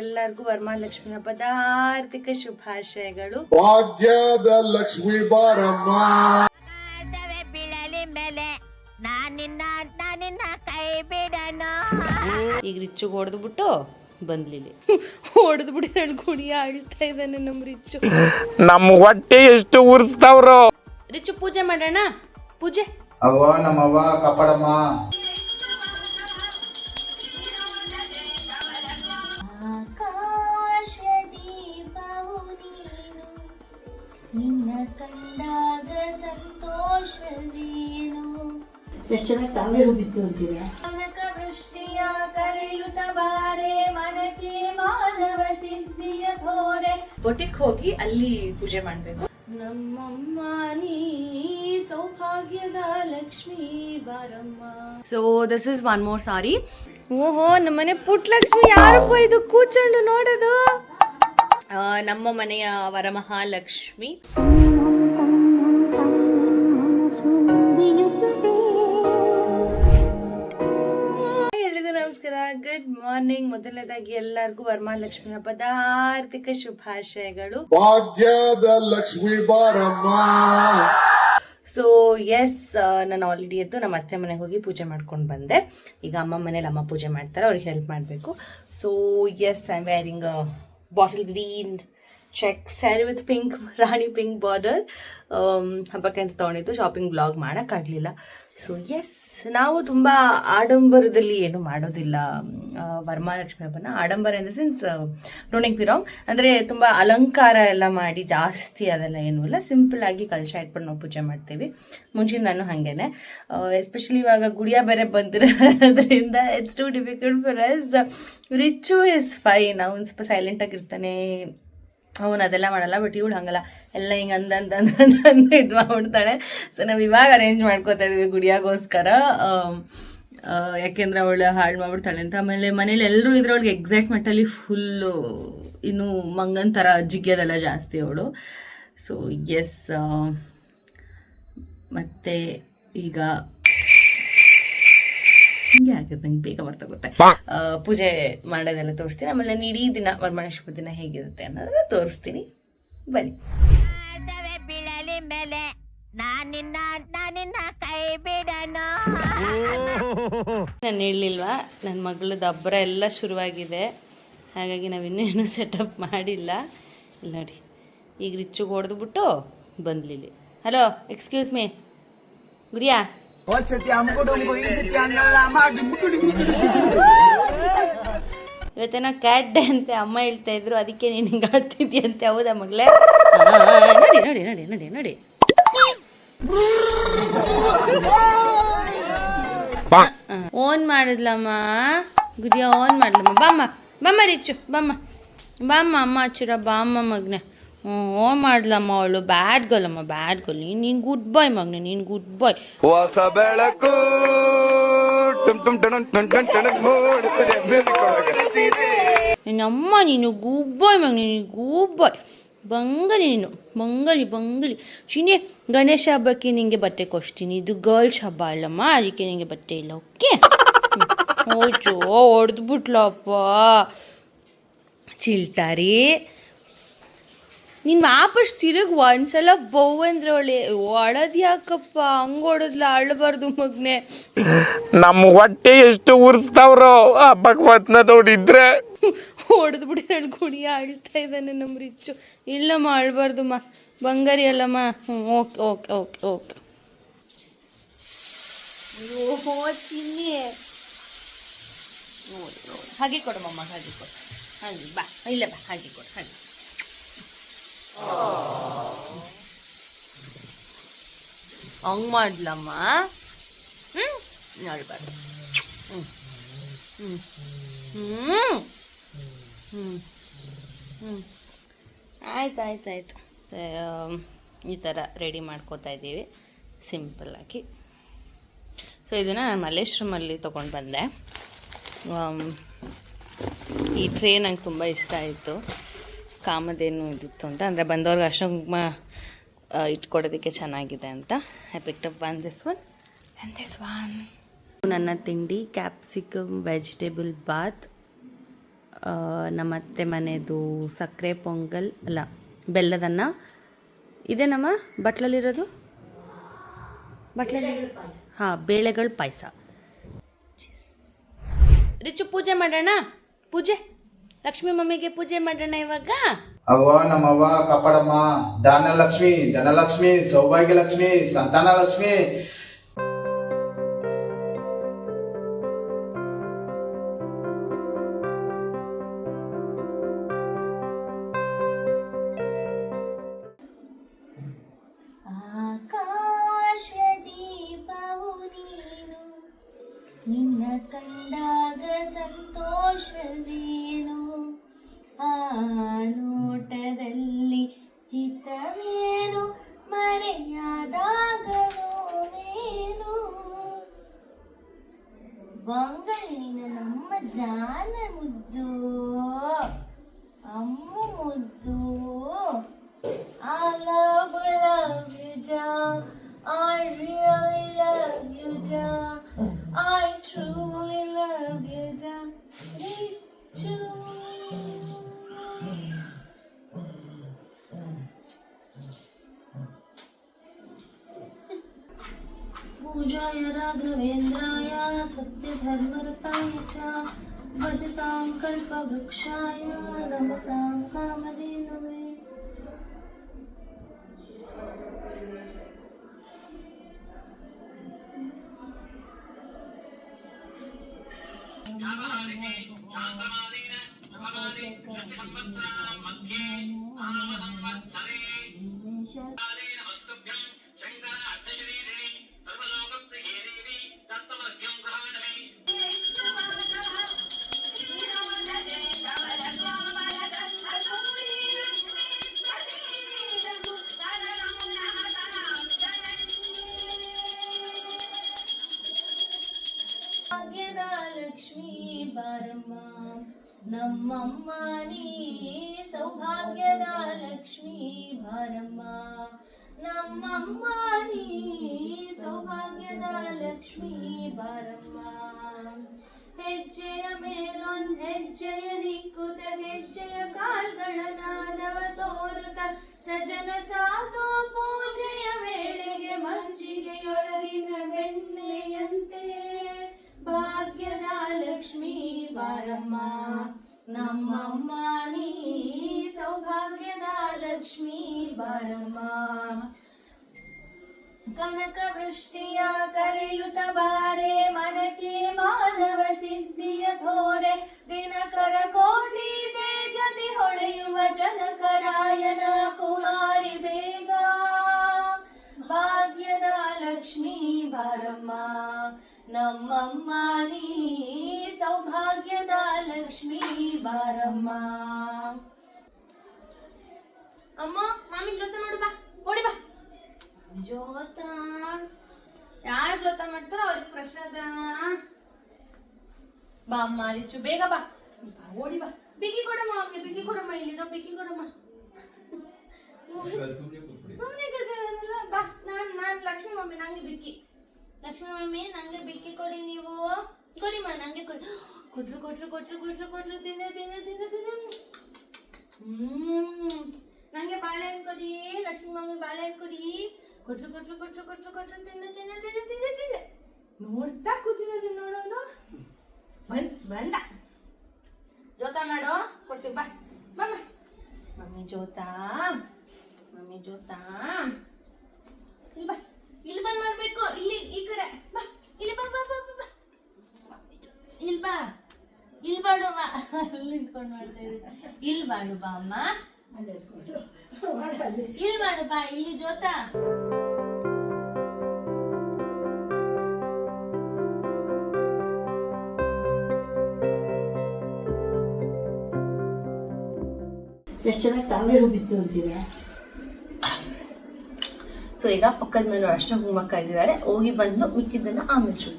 ಎಲ್ಲರಿಗೂ ವರಮಹಾಲಕ್ಷ್ಮಿ ಹಬ್ಬದ ಹಾರ್ದಿಕ ಶುಭಾಶಯಗಳು. ಭಾಗ್ಯದ ಲಕ್ಷ್ಮಿ ಬಾರಮ್ಮ ಬೀಳಲಿ ಮೇಲೆ ನಾನಿನ್ನ ಕೈ ಬಿಡನು. ಈಗ ರಿಚ್ಚುಗೆ ಹೊಡೆದ್ಬಿಟ್ಟು ಬಂದ್ಲಿಲ್ಲಿ ಹೊಡೆದ್ಬಿಟ್ಟು ಕುಡಿಯ ಆಳ್ತಾ ಇದ್ದಾನೆ ನಮ್ಮ ರಿಚ್ಚು. ನಮ್ಮ ಹೊಟ್ಟೆ ಎಷ್ಟು ಉರ್ಸ್ತಾವ್ರು. ರಿಚ್ಚು ಪೂಜೆ ಮಾಡೋಣ. ಪೂಜೆ ಅವ್ವ ನಮ್ಮವ್ವ ಕಾಪಾಡಮ್ಮ. ನಿನ್ನ ಕಂಡಾಗ ಸಂತೋಷವೇನು. ಎಷ್ಟು ಚೆನ್ನಾಗಿ ತಾವೇ ಹೋಗಿತ್ತು ಅಂತೀರಾ. ಕನಕ ವೃಷ್ಟಿಯ ಕರೆಯುತ್ತ ಬಾರೆ ಮನಕ್ಕೆ ಮಾನವ ಸಿದ್ಧಿಯ ಧೋರೆ. ಬೊಟಿಕ್ ಹೋಗಿ ಅಲ್ಲಿ ಪೂಜೆ ಮಾಡ್ಬೇಕು. ನಮ್ಮಮ್ಮ ನೀ ಸೌಭಾಗ್ಯದ ಲಕ್ಷ್ಮೀ ಬಾರಮ್ಮ. So this is one more ಸಾರಿ. ಓಹೋ ನಮ್ಮನೆ ಪುಟ್ಟ ಲಕ್ಷ್ಮಿ ಯಾರಪ್ಪ ಇದು ಕೂತ್ಕೊಂಡು ನೋಡೋದು. ನಮ್ಮ ಮನೆಯ ವರಮಹಾಲಕ್ಷ್ಮಿ. ಎಲ್ರಿಗೂ ನಮಸ್ಕಾರ, ಗುಡ್ ಮಾರ್ನಿಂಗ್. ಮೊದಲನೇದಾಗಿ ಎಲ್ಲರಿಗೂ ವರಮಹಾಲಕ್ಷ್ಮಿ ಹಬ್ಬದ ಹಾರ್ದಿಕ ಶುಭಾಶಯಗಳು. ಭಾಗ್ಯದ ಲಕ್ಷ್ಮಿ ಬಾರಮ್ಮ. ಸೊ ಎಸ್, ನಾನು ಆಲ್ರೆಡಿ ಎದ್ದು ನಮ್ಮ ಅತ್ತೆ ಮನೆಗೆ ಹೋಗಿ ಪೂಜೆ ಮಾಡ್ಕೊಂಡು ಬಂದೆ. ಈಗ ಅಮ್ಮ ಮನೇಲಿ ಅಮ್ಮ ಪೂಜೆ ಮಾಡ್ತಾರೆ, ಅವ್ರಿಗೆ ಹೆಲ್ಪ್ ಮಾಡಬೇಕು. So yes, I am wearing bottle green check sari with pink rani pink border. ಹಬ್ಬಕ್ಕೆ ಅಂತ ತೊಗೊಂಡಿದ್ದು, ಶಾಪಿಂಗ್ ಬ್ಲಾಗ್ ಮಾಡೋಕ್ಕಾಗಲಿಲ್ಲ. ಸೊ ಎಸ್, ನಾವು ತುಂಬ ಆಡಂಬರದಲ್ಲಿ ಏನು ಮಾಡೋದಿಲ್ಲ ವರಮಹಾಲಕ್ಷ್ಮಿ ಹಬ್ಬನ. ಆಡಂಬರ in the sense don't be wrong, ಅಂದರೆ ತುಂಬ ಅಲಂಕಾರ ಎಲ್ಲ ಮಾಡಿ ಜಾಸ್ತಿ ಅದೆಲ್ಲ ಏನೂ ಇಲ್ಲ. ಸಿಂಪಲ್ ಆಗಿ ಕಲಶ ಇಟ್ಕೊಂಡು ನಾವು ಪೂಜೆ ಮಾಡ್ತೀವಿ. ಮುಂಚಿನ ನಾನು ಹಾಗೇನೆ, ಎಸ್ಪೆಷಲಿ ಇವಾಗ ಗುಡಿಯ ಬೇರೆ ಬಂದಿರೋದ್ರಿಂದ it's too difficult for us. Richu is fine, ಅವ್ನು ಸ್ವಲ್ಪ ಸೈಲೆಂಟಾಗಿರ್ತಾನೆ, ಅವನು ಅದೆಲ್ಲ ಮಾಡಲ್ಲ. ಬಟ್ ಇವಳು ಹಂಗಲ್ಲ, ಎಲ್ಲ ಹಿಂಗೆ ಅಂದು ಇದು ಮಾಡ್ಬಿಡ್ತಾಳೆ. ಸೊ ನಾವು ಇವಾಗ ಅರೇಂಜ್ ಮಾಡ್ಕೋತಾ ಇದ್ವಿ ಗುಡಿಯಾಗೋಸ್ಕರ, ಯಾಕೆಂದ್ರೆ ಅವಳು ಹಾಳು ಮಾಡ್ಬಿಡ್ತಾಳೆ ಅಂತ. ಆಮೇಲೆ ಮನೇಲಿ ಎಲ್ಲರೂ ಇದ್ರೊಳಗೆ ಎಕ್ಸೈಟ್ಮೆಂಟಲ್ಲಿ ಫುಲ್ಲು ಇನ್ನು ಮಂಗನ ಥರ ಜಿಗ್ಯೋದೆಲ್ಲ ಜಾಸ್ತಿ ಅವಳು. ಸೊ ಎಸ್, ಮತ್ತು ಈಗ ಹಿಂಗೆ ಆಗುತ್ತೆ, ನಂಗೆ ಬೇಗ ಗೊತ್ತೆ. ಪೂಜೆ ಮಾಡೋದೆಲ್ಲ ತೋರಿಸ್ತೀನಿ. ಆಮೇಲೆ ಇಡೀ ದಿನ ವರಮಹಾಲಕ್ಷ್ಮಿ ದಿನ ಹೇಗಿರುತ್ತೆ ಅನ್ನೋದನ್ನ ತೋರಿಸ್ತೀನಿ, ಬನ್ನಿ. ಬೀಳಲಿ ಮೇಲೆ ನಾನಿನ್ನ ಕೈ ಬಿಡನು. ನಾನು ಹೇಳಲಿಲ್ವಾ, ನನ್ನ ಮಗಳದ್ದು ಹಬ್ಬರ ಎಲ್ಲ ಶುರುವಾಗಿದೆ, ಹಾಗಾಗಿ ನಾವಿನ್ನೂ ಏನೂ ಸೆಟಪ್ ಮಾಡಿಲ್ಲ. ಇಲ್ಲಿ ನೋಡಿ, ಈಗ ರಿಚ್ಚುಗೆ ಹೊಡೆದ್ಬಿಟ್ಟು ಬಂದ್ಲಿಲ್ಲಿ. Hello, excuse me Gudiya. ಇವತ್ತೇನೋ ಕ್ಯಾಟ್ ಡೇ ಅಂತೆ ಅಮ್ಮ ಹೇಳ್ತಾ ಇದ್ರು, ಅದಕ್ಕೆ ನೀನು ಹಿಂಗೆ ಆಡ್ತಿದ್ಯಂತೆ. ಹೌದಾ ಮಗಳೇ? ನೋಡಿ ನೋಡಿ ನೋಡಿ ನೋಡಿ ನೋಡಿ, ಓನ್ ಮಾಡಿದ್ಲಮ್ಮ ಗುಡಿಯ, ಓನ್ ಮಾಡ್ಲಮ್ಮ. ಬಾಮ್ಮ ರಿಚ್ಚು, ಬಾಮ್ಮ ಅಮ್ಮ ಹಚ್ಚಿರ, ಬಾಮ್ಮ ಮಗನೆ. ಓನ್ ಮಾಡ್ಲಮ್ಮ, ಅವಳು ಬ್ಯಾಡ್ ಗರ್ಲ್ ಅಮ್ಮ, ಬ್ಯಾಡ್ ಗರ್ಲ್. ನೀನು ಗುಡ್ ಬಾಯ್ ಮಗನೆ, ನೀನು ಗುಡ್ ಬಾಯ್. ಹೊಸ ಬೆಳಕು ನಿನ್ನಮ್ಮ, ನೀನು ಗುಡ್ ಬಾಯ್ ಮಗನೆ, ನೀನು ಗುಡ್ ಬಾಯ್. ಬಂಗಲಿ ನೀನು, ಬಂಗಲಿ. ಚಿನ್ನಿ, ಗಣೇಶ ಹಬ್ಬಕ್ಕೆ ನಿಂಗೆ ಬಟ್ಟೆ ಕೊಡ್ತೀನಿ. ಇದು ಗರ್ಲ್ಸ್ ಹಬ್ಬ ಅಲ್ಲಮ್ಮ, ಅದಕ್ಕೆ ನಿಂಗೆ ಬಟ್ಟೆ ಇಲ್ಲ. ಓಕೆ? ಓಚೋ ಹೊಡೆದ್ಬಿಟ್ಲಪ್ಪ ಚಿಲ್ಟಾರಿ. ನೀನು ವಾಪಸ್ ತಿರುಗಿ ಒಂದ್ಸಲ ಬೌವಂದ್ರೆ ಒಳದ್ ಯಾಕಪ್ಪ ಹಂಗೆ ಹೊಡೆದ್ಲ, ಅಳಬಾರ್ದು ಮಗ್ನೆ. ನಮ್ಮ ಹೊಟ್ಟೆ ಎಷ್ಟು ಉರ್ಸ್ತಾವ್ರು ಹಬ್ಬಕ್ಕೆ ನೋಡಿದ್ರೆ. ಹೊಡೆದ್ಬಿಟ್ಟು ಕುಡಿಯ ಆಳ್ತಾ ಇದ್ದಾನೆ ನಮ್ಮ ರಿಚ್ಚು. ಇಲ್ಲಮ್ಮ ಅಳ್ಬಾರ್ದಮ್ಮ, ಬಂಗಾರಿ ಅಲ್ಲಮ್ಮ. Okay okay okay okay. ಓಹೋ ಚಿನ್ನಿ, ನೋಡಿ ನೋಡಿ, ಹಾಗೆ ಕೊಡಮ್ಮ, ಹಾಗೆ ಕೊಡು, ಹಾಗೆ ಬಾ, ಇಲ್ಲ ಬಾ, ಹಾಗೆ ಕೊಡು, ಹಾಗೆ. ಹಂಗೆ ಮಾಡ್ಲಮ್ಮ. ಅಳ್ಬಾರ್ದು. ಆಯ್ತು. ಈ ಥರ ರೆಡಿ ಮಾಡ್ಕೋತಾ ಇದ್ದೀವಿ ಸಿಂಪಲ್ಲಾಗಿ. ಸೊ ಇದನ್ನು ನಾನು ಮಲ್ಲೇಶ್ವರಮಲ್ಲಿ ತೊಗೊಂಡು ಬಂದೆ. ಈ ಟ್ರೇ ನಂಗೆ ತುಂಬ ಇಷ್ಟ ಆಯಿತು. ಕಾಮಧೇನು ಇದಿತ್ತು ಅಂತ, ಅಂದರೆ ಬಂದವ್ರಿಗೆ ಅರ್ಶಿನ ಕುಂಕುಮ ಇಟ್ಕೊಡೋದಕ್ಕೆ ಚೆನ್ನಾಗಿದೆ ಅಂತ. I picked up this one. ನನ್ನ ತಿಂಡಿ ಕ್ಯಾಪ್ಸಿಕಮ್ ವೆಜಿಟೇಬಲ್ ಬಾತ್ ನಮ್ಮ ಅತ್ತೆ ಮನೆದು ಸಕ್ಕರೆ ಪೊಂಗಲ್ ಅಲ್ಲ ಬೆಲ್ಲದನ್ನ ಇದೇನಮ್ಮ ಬಟ್ಲಲ್ಲಿರೋದು ಹಾಂ ಬೇಳೆಗಳ ಪಾಯಸ. ರಿಚು ಪೂಜೆ ಮಾಡೋಣ. ಪೂಜೆ ಲಕ್ಷ್ಮೀ ಮಮ್ಮಿಗೆ ಪೂಜೆ ಮಾಡೋಣ ಇವಾಗ. ಅವ್ವ ನಮ್ಮವ್ವ ಕಾಪಾಡಮ್ಮ, ಧನಲಕ್ಷ್ಮಿ ಧನಲಕ್ಷ್ಮಿ ಸೌಭಾಗ್ಯಲಕ್ಷ್ಮಿ ಸಂತಾನಲಕ್ಷ್ಮಿ. ಆಕಾಶ ದೀಪವು ನೀನು, ನಿನ್ನ ಕಂಡಾಗ ಸಂತೋಷವೇನು, ಆ ನೋಟದಲ್ಲಿ ಹಿತವೇನು, ಮರೆಯಾದಾಗ ನೋವೇನು. ಬಂಗಳಿ ನೀನು ನಮ್ಮ ಜಾನ ಮುದ್ದು, ಅಮ್ಮ ಮುದ್ದು. I love you, Ja. I really love you, Ja. I truly love you, Ja. Richu. पूजाय राघवेन्द्राय सत्यधर्मरताय च भजतां कल्पवृक्षाय नमतां कामधेनवे. ಲಕ್ಷ್ಮೀ ಬಾರಮ್ಮ ನಮ್ಮಮ್ಮ ನೀ, ಸೌಭಾಗ್ಯದ ಲಕ್ಷ್ಮೀ ಬಾರಮ್ಮ ನಮ್ಮಮ್ಮ ನೀ, ಸೌಭಾಗ್ಯದ ಲಕ್ಷ್ಮೀ ಬಾರಮ್ಮ. ಹೆಜ್ಜೆಯ ಮೇಲೊಂದ್ ಹೆಜ್ಜೆಯ ನಿಕ್ಕುತ, ಹೆಜ್ಜೆಯ ಕಾಲ್ಗಳ ನಾದವ ತೋರುತ್ತ, ಸಜನ ಸಾಧು ಪೂಜೆಯ ವೇಳೆಗೆ ಮಂಜಿಗೆಯೊಳಗಿನ ಬೆಣ್ಣೆಯಂತೆ. ಭಾಗ್ಯದ ಲಕ್ಷ್ಮೀ ಬಾರಮ್ಮ ನಮ್ಮಮ್ಮ ನೀ, ಸೌಭಾಗ್ಯದ ಲಕ್ಷ್ಮೀ ಬಾರಮ್ಮ. ಕನಕ ವೃಷ್ಟಿಯ ಕರೆಯುತ್ತ ಬಾರೆ, ಮನಕ್ಕೆ ಮಾನವ ಸಿದ್ಧಿಯ ಥೋರೆ, ದಿನಕರ ಕೋಟಿ ತೇಜದಿ ಹೊಳೆಯುವ ಜನಕರಾಯನ ಕುಮಾರಿ ಬೇಗ. ಭಾಗ್ಯದ ಲಕ್ಷ್ಮೀ ಬಾರಮ್ಮ ನಮ್ಮಮ್ಮ ನೀ, ಸೌಭಾಗ್ಯದ ಲಕ್ಷ್ಮೀ ಬಾರಮ್ಮ. ಅಮ್ಮ ಮಾಮಿ ಜೊತೆ ಮಾಡು ಬಾ, ಓಡಿ ಬಾ. ಜೋತ ಯಾರು ಜೊತ ಮಾಡ್ತಾರೋ ಅವ್ರಿಗೆ ಪ್ರಸಾದ. ಬಾ ಅಮ್ಮ ರಿಚು ಬೇಗ ಬಾ, ಓಡಿ ಬಾ. ಬಿಕ್ಕಿ ಕೊಡಮ್ಮ ಅವ್ರಿಗೆ, ಬಿಕ್ಕಿ ಕೊಡಮ್ಮ, ಇಲ್ಲಿರೋ ಬಿಕ್ಕಿ ಕೊಡಮ್ಮ. ಸುಮ್ಮನೆ ಕಥೆನಲ್ಲ. ಬಾ ನಾನು ಲಕ್ಷ್ಮೀ ಮಮ್ಮಿ, ನಂಗೆ ಬಿಕ್ಕಿ. ಲಕ್ಷ್ಮೀ ಮಮ್ಮಿ ನಂಗೆ ಬಿಕ್ಕಿ ಕೊಡಿ, ನೀವು ಕೊಡಿಮ್ಮ, ನಂಗೆ ಕೊಡಿ. ಕೊಟ್ರು ಕೊಟ್ರು ಕೊಟ್ರು ಕೊಟ್ರು ಕೊಟ್ರು, ತಿಂದೆ ತಿಂದೆ ತಿಂದೆ ತಿಂದೆ. ನಂಗೆ ಬಾಳೆಹಣ್ಣು ಕೊಡಿ ಲಕ್ಷ್ಮೀ ಮಮ್ಮಿ, ಬಾಳೆಹಣ್ಣು ಕೊಡಿ. ಕೊಟ್ರು ಕೊಟ್ರು ಕೊಟ್ರು ಕೊಟ್ರು ಕೊಟ್ರು, ತಿಂದೆ ತಿಂದೆ ತಿಂದೆ ತಿಂದೆ ತಿಂದೆ. ನೋಡ್ತಾ ಕೂತಿದ್ದೆ, ನೋಡೋನು ಬಂದ. ಜೋತ ಮಾಡೋ, ಕೊಡ್ತೀವಿ ಬಾ. ಮಮ್ಮ ಮಮ್ಮಿ ಜೋತ, ಮಮ್ಮಿ ಜೋತ. ಇಲ್ಲಿ ಬಾ, ಇಲ್ಲಿ ಬಂದ್ ಮಾಡ್ಬೇಕು. ಇಲ್ಲಿ ಈ ಕಡೆ ಬಾ, ಇಲ್ಲಿ ಬಾ ಬಾ ಬಾ ಬಾ. ಇಲ್ಲಿ ಬಾ, ಇಲ್ಲಿ ಬಾಡು ಬಾ. ಅಲ್ಲಿ ನಿಂತ್ಕೊಂಡು ಮಾಡ್ತಾ ಇದ್ದೀವಿ. ಇಲ್ಲಿ ಬಾಡು ಬಾ ಅಮ್ಮ, ಇಲ್ಲಿ ಮಾಡು ಬಾ. ಇಲ್ಲಿ ಜೋತ. ಎಷ್ಟು ಚೆನ್ನಾಗಿ ತಾವೇ ಹೋಗಿತ್ತು ಅಂತೀರಾ. ಸೊ ಈಗ ಪಕ್ಕದ ಮೇಲೆ ಅರ್ಶಿನ ಕುಂಕುಮ ಕಾಯ್ದಿದ್ದಾರೆ, ಹೋಗಿ ಬಂದು ಮಿಕ್ಕಿದ್ದನ್ನ ಆಮೇಲೆ ಶುರು.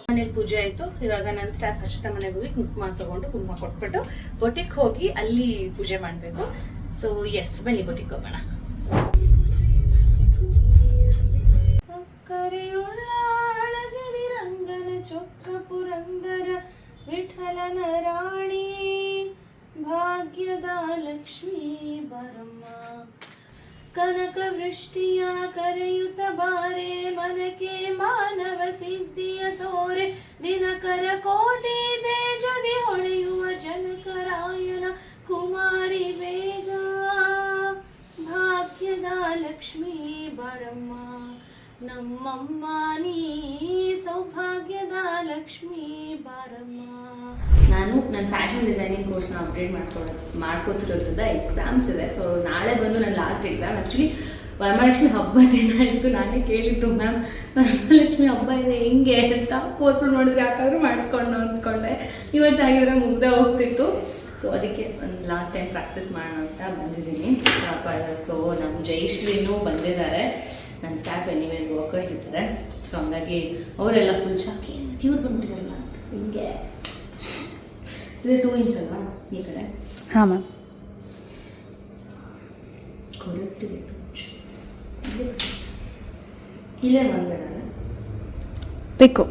ಮನೇಲಿ ಪೂಜೆ ಆಯ್ತು. ಇವಾಗ ನನ್ನ ಸ್ಟಾಫ್ ಹರ್ಷಿತ ಮನೆಗೆ ಹೋಗಿ ಕುಂಕುಮ ತಗೊಂಡು ಕುಂಕುಮ ಕೊಟ್ಬಿಟ್ಟು ಬೊಟಿಕ್ ಹೋಗಿ ಅಲ್ಲಿ ಪೂಜೆ ಮಾಡ್ಬೇಕು. ಸೊ ಎಸ್, ಬನ್ನಿ ಬೊಟಿಕ್ ಹೋಗೋಣ. ಉಳ್ಳಾಳಗಿರಿ ರಂಗನ ಚೊಕ್ಕ ಪುರಂದರ ವಿಠಲನ ರಾಣಿ ಭಾಗ್ಯದ ಲಕ್ಷ್ಮೀ ಬರಮ್ಮ ಕನಕ ವೃಷ್ಟಿಯ ಕರೆಯುತ್ತ ಬಾರೆ ಮನಕೆ ಮಾನವ ಸಿದ್ಧಿಯ ತೋರೆ ದಿನಕರ ಕೋಟಿ ತೇಜದಿ ಹೊಳೆಯುವ ಜನಕರಾಯನ ಕುಮಾರಿ ಬೇಗ ಭಾಗ್ಯದ ಲಕ್ಷ್ಮೀ ಬರಮ್ಮ ನಮ್ಮಮ್ಮ ನೀ ಸೌಭಾಗ್ಯದ ಲಕ್ಷ್ಮೀ ಬಾರಮ್ಮ. ನಾನು ನನ್ನ ಫ್ಯಾಷನ್ ಡಿಸೈನಿಂಗ್ ಕೋರ್ಸ್ನ ಅಪ್ಡೇಟ್ ಮಾಡ್ಕೋತಿರೋದ್ರಿಂದ ಎಕ್ಸಾಮ್ಸ್ ಇದೆ. ಸೊ ನಾಳೆ ಬಂದು ನನ್ನ ಲಾಸ್ಟ್ ಎಕ್ಸಾಮ್. ಆ್ಯಕ್ಚುಲಿ ವರಮಹಾಲಕ್ಷ್ಮಿ ಹಬ್ಬ ದಿನ ಇತ್ತು. ನಾನೇ ಕೇಳಿದ್ದು, ಮ್ಯಾಮ್ ವರಮಹಾಲಕ್ಷ್ಮಿ ಹಬ್ಬ ಇದೆ ಹೆಂಗೆ ಅಂತ. ಪೋಸ್ಟ್ಪೋನ್ ಮಾಡಿದ್ರೆ ಯಾಕಾದ್ರೂ ಮಾಡಿಸ್ಕೊಂಡು ಅಂದ್ಕೊಂಡೆ. ಇವತ್ತಾಗಿದ್ರೆ ಮುಗ್ದೆ ಹೋಗ್ತಿತ್ತು. ಸೊ ಅದಕ್ಕೆ ಒಂದು ಲಾಸ್ಟ್ ಟೈಮ್ ಪ್ರಾಕ್ಟೀಸ್ ಮಾಡೋಣ ಅಂತ ಬಂದಿದ್ದೀನಿ. ಸೊ ನಮ್ಮ ಜಯಶ್ರೀನೂ ಬಂದಿದ್ದಾರೆ, ನನ್ನ ಸ್ಟಾಫ್ ಎನಿವೇಸ್ ವರ್ಕರ್ಸ್ ಇದ್ದಾರೆ. ಸೊ ಹಂಗಾಗಿ ಅವರೆಲ್ಲ ಫುಲ್ ಶಾಕ್, ಏನು ಇವ್ರು ಬಂದ್ಬಿಟ್ಟಿದಾರಲ್ಲ ಅಂತ. ಹಿಂಗೆ ಇದು 2 ಇಂಚ್ ಅಲ್ವಾ ಈ ಕಡೆ? ಹಾಂ ಮ್ಯಾಮ್. ಕರೆಕ್ಟ್ ಇಲ್ಲೇ ಮಾಡಬೇಡ ಬೇಕು.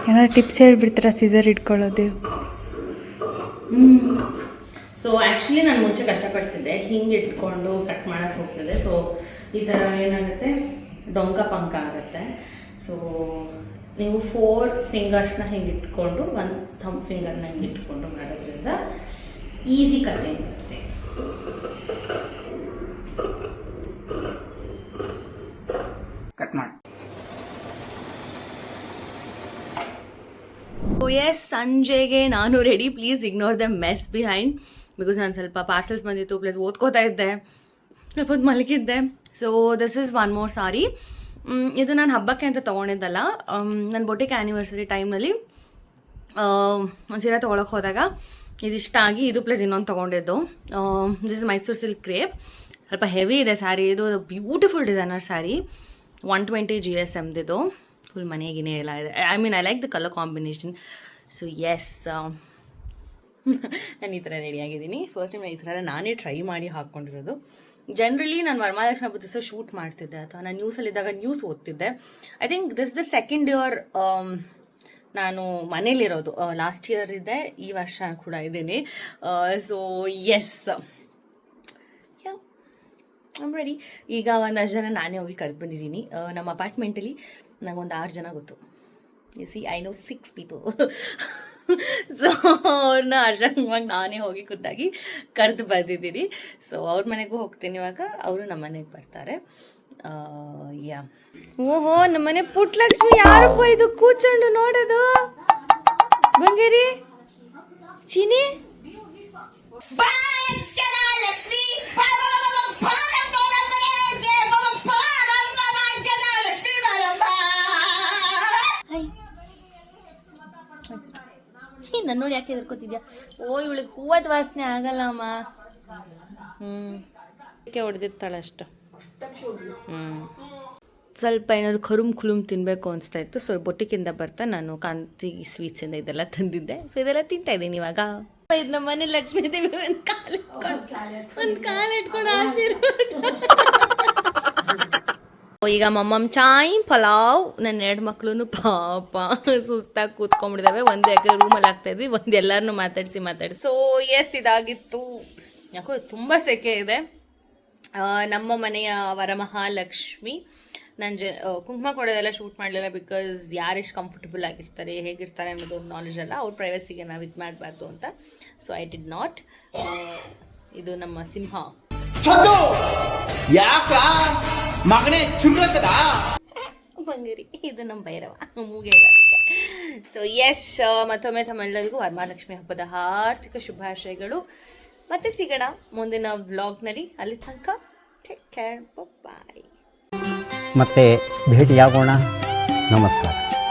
ಏನಾದ್ರು ಟಿಪ್ಸ್ ಹೇಳ್ಬಿಡ್ತೀರಾ ಸೀಸರ್ ಇಟ್ಕೊಳ್ಳೋದು? ಸೊ ಆ್ಯಕ್ಚುಲಿ ನಾನು ಮುಂಚೆ ಕಷ್ಟಪಡ್ತಿದ್ದೆ, ಹಿಂಗೆ ಇಟ್ಕೊಂಡು ಕಟ್ ಮಾಡೋಕ್ಕೆ ಹೋಗ್ತದೆ. ಸೊ ಈ ಥರ ಏನಾಗುತ್ತೆ, ಡೊಂಕ ಪಂಕ ಆಗುತ್ತೆ. ಸೊ ನೀವು 4 ಫಿಂಗರ್ಸ್ನ ಹಿಂಗೆ ಇಟ್ಕೊಂಡು 1 ಥಂಬ್ ಫಿಂಗರ್ನ ಹಿಂಗೆ ಇಟ್ಕೊಂಡು ಮಾಡೋದ್ರಿಂದ ಈಸಿ ಕಟ್ಟಿಂಗ್ ಬರುತ್ತೆ. ಕಟ್ ಮಾಡಿ. ಎಸ್, ಸಂಜೆಗೆ ನಾನು ready. Please ignore the mess behind, because ನಾನು ಸ್ವಲ್ಪ ಪಾರ್ಸಲ್ಸ್ ಬಂದಿತ್ತು, ಪ್ಲಸ್ ಓದ್ಕೋತಾ ಇದ್ದೆ, ಸ್ವಲ್ಪ ಹೊತ್ತು ಮಲಗಿದ್ದೆ. So this is 1 more sari. ಇದು ನಾನು ಹಬ್ಬಕ್ಕೆ ಅಂತ ತೊಗೊಂಡಿದ್ದಲ್ಲ. ನನ್ನ ಬೊಟಿಕ್ ಆ್ಯನಿವರ್ಸರಿ ಟೈಮ್ನಲ್ಲಿ ಒಂದು ಸೀರೆ ತೊಗೊಳಕ್ಕೆ ಹೋದಾಗ ಇದಿಷ್ಟಾಗಿ, ಇದು ಪ್ಲಸ್ ಇನ್ನೊಂದು ತೊಗೊಂಡಿದ್ದು. This is Mysuru silk crepe. ಸ್ವಲ್ಪ ಹೆವಿ ಇದೆ ಸ್ಯಾರಿ. ಇದು ಬ್ಯೂಟಿಫುಲ್ ಡಿಸೈನರ್ ಸ್ಯಾರಿ, 120 GSMದಿದು. ಫುಲ್ ಮನೆಗಿನೇ ಎಲ್ಲ ಇದೆ. I mean I like the colour combination. So yes, ನಾನು ಈ ಥರ ರೆಡಿಯಾಗಿದ್ದೀನಿ. ಫಸ್ಟ್ ಟೈಮ್ ಈ ಥರ ನಾನೇ ಟ್ರೈ ಮಾಡಿ ಹಾಕ್ಕೊಂಡಿರೋದು. ಜನರಲಿ ನಾನು ವರಮಹಾಲಕ್ಷ್ಮಿ ಹಬ್ಬದ ದಿವಸ ಶೂಟ್ ಮಾಡ್ತಿದ್ದೆ, ಅಥವಾ ನಾನು ನ್ಯೂಸಲ್ಲಿದ್ದಾಗ ನ್ಯೂಸ್ ಓದ್ತಿದ್ದೆ. I think this the second year ನಾನು ಮನೇಲಿರೋದು. ಲಾಸ್ಟ್ ಇಯರ್ ಇದ್ದೆ, ಈ ವರ್ಷ ಕೂಡ ಇದ್ದೀನಿ. So yes, I'm ready. ಈಗ ಒಂದಷ್ಟು ಜನ ನಾನೇ ಹೋಗಿ ಕರೆದು ಬಂದಿದ್ದೀನಿ. ನಮ್ಮ ಅಪಾರ್ಟ್ಮೆಂಟಲ್ಲಿ ನನಗೊಂದು 6 ಜನ ಗೊತ್ತು. U C, I know 6 people. So ಅವ್ರನ್ನ ಅರ್ಜೆಂಟ್ವಾಗಿ ನಾನೇ ಹೋಗಿ ಖುದ್ದಾಗಿ ಕರೆದು ಬಂದಿದ್ದೀನಿ. ಸೊ ಅವ್ರ ಮನೆಗೂ ಹೋಗ್ತೀನಿ ಇವಾಗ, ಅವರು ನಮ್ಮ ಮನೆಗೆ ಬರ್ತಾರೆ. ಯಾ, ಓಹೋ, ನಮ್ಮನೆ ಪುಟ್ಟಲಕ್ಷ್ಮಿ ಯಾರಪ್ಪ ಇದು ಕೂತ್ಕೊಂಡು ನೋಡೋದು? ಬಂಗೇರಿ ಚೀನಿ ನನ್ನ ನೋಡಿ ಯಾಕೆ ಎದ್ಕೋತಿದ್ಯಾ? ಓ, ಇವಳಿಗೆ ಹೂವದ ವಾಸನೆ ಆಗಲ್ಲ ಅಮ್ಮ. ಹೊಡೆದಿರ್ತಾಳೆ ಅಷ್ಟು. ಸ್ವಲ್ಪ ಏನಾದ್ರು ಕರುಮ್ ತಿನ್ನಬೇಕು ಅನಿಸ್ತಾ ಇತ್ತು. ಸೊ ಬೊಟ್ಟಿಕಿಂದ ಬರ್ತಾ ನಾನು ಕಾಂತಿ ಸ್ವೀಟ್ಸಿಂದ ಇದೆಲ್ಲ ತಂದಿದ್ದೆ. ಸೊ ಇದೆಲ್ಲ ತಿಂತಾ ಇದ್ದೀನಿ ಇವಾಗ. ಇದು ನಮ್ಮ ಮನೆ ಲಕ್ಷ್ಮೀ ದೇವಿ ಒಂದು ಕಾಲು ಇಟ್ಕೊಂಡು ಆಶೀರ್ವಾದ. ಈಗ ಮಮ್ಮಮ್ ಚಾಯ್ ಪಲಾವ್. ನನ್ನ 2 ಮಕ್ಳು ಪಾಪ ಸುಸ್ತಾಗಿ ಕೂತ್ಕೊಂಡ್ಬಿಟ್ಟಿದ್ದಾವೆ. ಒಂದು ಯಾಕೆ ರೂಮಲ್ಲಿ ಆಗ್ತಾಯಿದ್ವಿ, ಒಂದು ಎಲ್ಲರನ್ನೂ ಮಾತಾಡಿಸಿ. ಸೊ ಎಸ್, ಇದಾಗಿತ್ತು. ಯಾಕೋ ತುಂಬ ಸೆಕೆ ಇದೆ. ನಮ್ಮ ಮನೆಯ ವರಮಹಾಲಕ್ಷ್ಮಿ. ನಾನು ಕುಂಕುಮ ಕೊಡೋದೆಲ್ಲ ಶೂಟ್ ಮಾಡಲಿಲ್ಲ, ಬಿಕಾಸ್ ಯಾರೆಷ್ಟು ಕಂಫರ್ಟಬಲ್ ಆಗಿರ್ತಾರೆ, ಹೇಗಿರ್ತಾರೆ ಅನ್ನೋದು ಒಂದು ನಾಲೆಜ್ ಅಲ್ಲ. ಅವ್ರ ಪ್ರೈವಸಿಗೆ ನಾವು ಇದು ಮಾಡಬಾರ್ದು ಅಂತ. So I did not. ಇದು ನಮ್ಮ ಸಿಂಹ ಯಾಕ ಮಗನೇ ಚುರ್ರತದ ಬಂಗಿರಿ. ಇದು ನಮ್ಮ ಭೈರವ, ಮೂಗೆ ಇಲ್ಲ ಅದಕ್ಕೆ. ಸೊ ಎಸ್, ಮತ್ತೊಮ್ಮೆ ತಮ್ಮೆಲ್ಲರಿಗೂ ವರಮಹಾಲಕ್ಷ್ಮಿ ಹಬ್ಬದ ಹಾರ್ದಿಕ ಶುಭಾಶಯಗಳು. ಮತ್ತೆ ಸಿಗೋಣ ಮುಂದಿನ ವ್ಲಾಗ್ನಲ್ಲಿ. ಅಲ್ಲಿ ತನಕ ಟೇಕ್ ಕೇರ್, ಬಾಯ್. ಮತ್ತೆ ಭೇಟಿಯಾಗೋಣ. ನಮಸ್ಕಾರ.